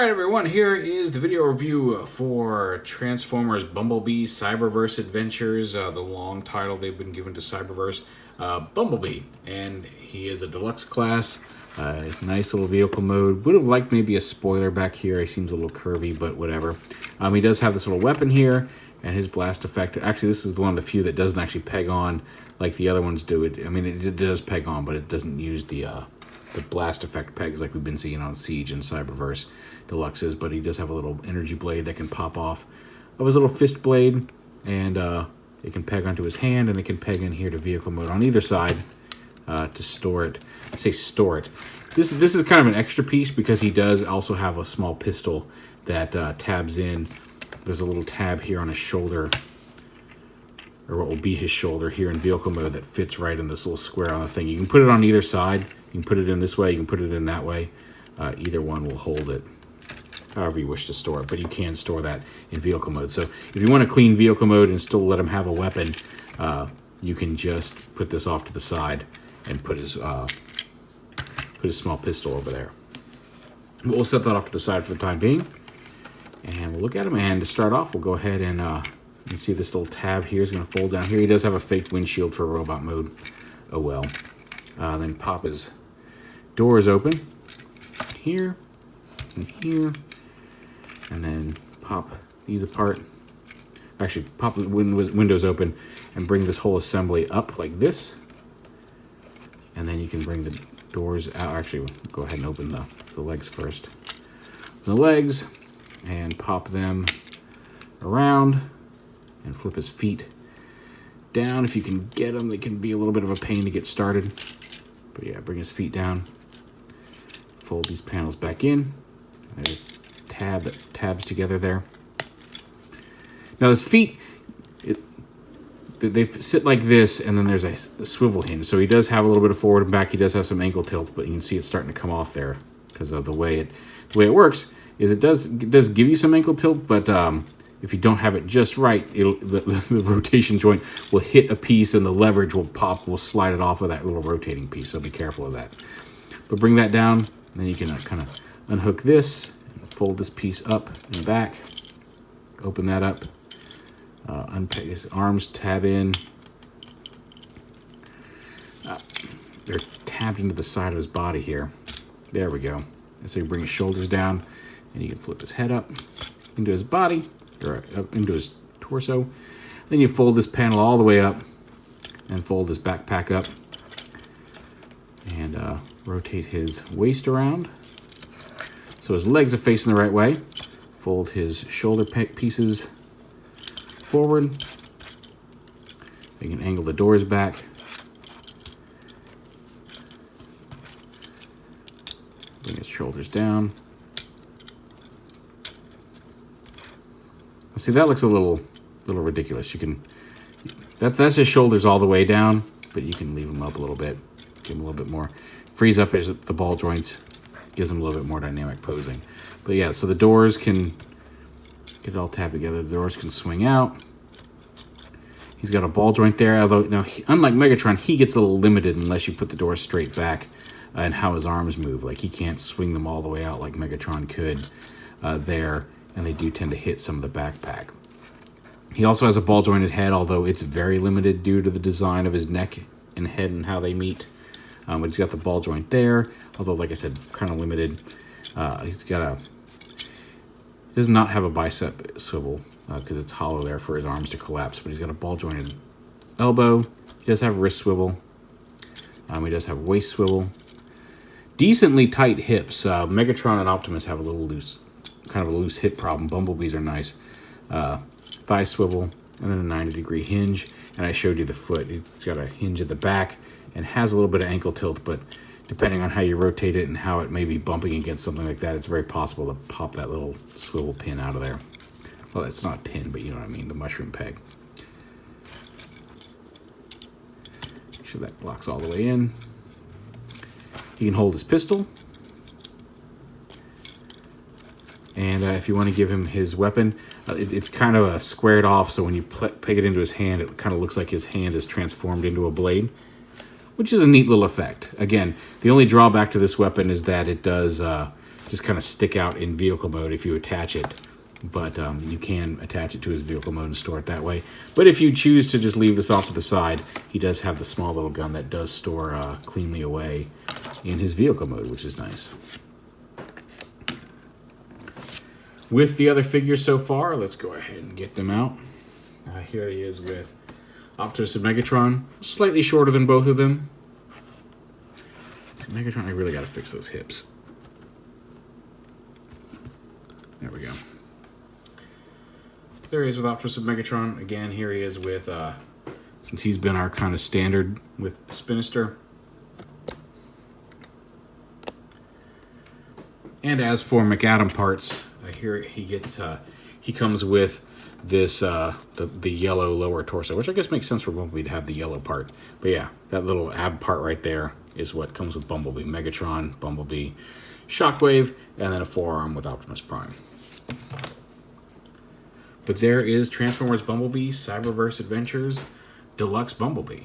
Alright everyone, here is the video review for Transformers Bumblebee Cyberverse Adventures, the long title they've been given to Cyberverse. Bumblebee, and he is a deluxe class, nice little vehicle mode. Would have liked maybe a spoiler back here, he seems a little curvy, but whatever. He does have this little weapon here, and his blast effect, actually this is one of the few that doesn't actually peg on like the other ones do. I mean, it does peg on, but it doesn't use the blast effect pegs like we've been seeing on Siege and Cyberverse Deluxes, but he does have a little energy blade that can pop off of his little fist blade, and it can peg onto his hand, and it can peg in here to vehicle mode on either side to store it. I say store it. This is kind of an extra piece because he does also have a small pistol that tabs in. There's a little tab here on his shoulder, or what will be his shoulder here in vehicle mode, that fits right in this little square on the thing. You can put it on either side. You can put it in this way, you can put it in that way. Either one will hold it, however you wish to store it, but you can store that in vehicle mode. So if you want to clean vehicle mode and still let him have a weapon, you can just put this off to the side and put his small pistol over there. We'll set that off to the side for the time being, and we'll look at him. And to start off, we'll go ahead and you see this little tab here is going to fold down here. He does have a fake windshield for robot mode. Oh well. Then pop his doors open here and here, and then pop these apart. Actually, pop the windows open and bring this whole assembly up like this, and then you can bring the doors out. Actually, go ahead and open the legs first. The legs, and pop them around and flip his feet down. If you can get them, they can be a little bit of a pain to get started. But yeah, bring his feet down, fold these panels back in. There's a tab that tabs together there. Now his feet, they sit like this, and then there's a swivel hinge. So he does have a little bit of forward and back. He does have some ankle tilt, but you can see it's starting to come off there because of the way it works. Is it does give you some ankle tilt, but if you don't have it just right, the rotation joint will hit a piece, and the leverage will slide it off of that little rotating piece, so be careful of that. But bring that down, and then you can kind of unhook this, and fold this piece up and back, open that up, unpeg his arms, tab in. They're tabbed into the side of his body here. There we go. And so you bring his shoulders down, and you can flip his head up into his body, or up into his torso. Then you fold this panel all the way up and fold his backpack up, and rotate his waist around so his legs are facing the right way. Fold his shoulder pieces forward. You can angle the doors back. Bring his shoulders down. See, that looks a little ridiculous. You can that's his shoulders all the way down, but you can leave them up a little bit, give him a little bit more, frees up the ball joints, gives him a little bit more dynamic posing. But yeah, so the doors can get it all tabbed together. The doors can swing out. He's got a ball joint there, although now unlike Megatron, he gets a little limited unless you put the doors straight back and how his arms move. Like he can't swing them all the way out like Megatron could there. And they do tend to hit some of the backpack. He also has a ball-jointed head, although it's very limited due to the design of his neck and head and how they meet. But he's got the ball joint there, although, like I said, kind of limited. He does not have a bicep swivel because it's hollow there for his arms to collapse, but he's got a ball-jointed elbow. He does have wrist swivel. He does have waist swivel. Decently tight hips. Megatron and Optimus have a little loose, kind of a loose hip problem. Bumblebees are nice. Thigh swivel, and then a 90-degree hinge. And I showed you the foot. He's got a hinge at the back and has a little bit of ankle tilt, but depending on how you rotate it and how it may be bumping against something like that, it's very possible to pop that little swivel pin out of there. Well, it's not a pin, but you know what I mean, the mushroom peg. Make sure that locks all the way in. He can hold his pistol. And if you want to give him his weapon, it's kind of squared off, so when you peg it into his hand, it kind of looks like his hand is transformed into a blade, which is a neat little effect. Again, the only drawback to this weapon is that it does just kind of stick out in vehicle mode if you attach it. But you can attach it to his vehicle mode and store it that way. But if you choose to just leave this off to the side, he does have the small little gun that does store cleanly away in his vehicle mode, which is nice. With the other figures so far, let's go ahead and get them out. Here he is with Optimus and Megatron, slightly shorter than both of them. Megatron, I really got to fix those hips. There we go. There he is with Optimus and Megatron. Again, here he is with, since he's been our kind of standard with Spinister. And as for McAdam parts, here he gets, he comes with this, the yellow lower torso, which I guess makes sense for Bumblebee to have the yellow part. But yeah, that little ab part right there is what comes with Bumblebee. Megatron, Bumblebee, Shockwave, and then a forearm with Optimus Prime. But there is Transformers Bumblebee Cyberverse Adventures Deluxe Bumblebee.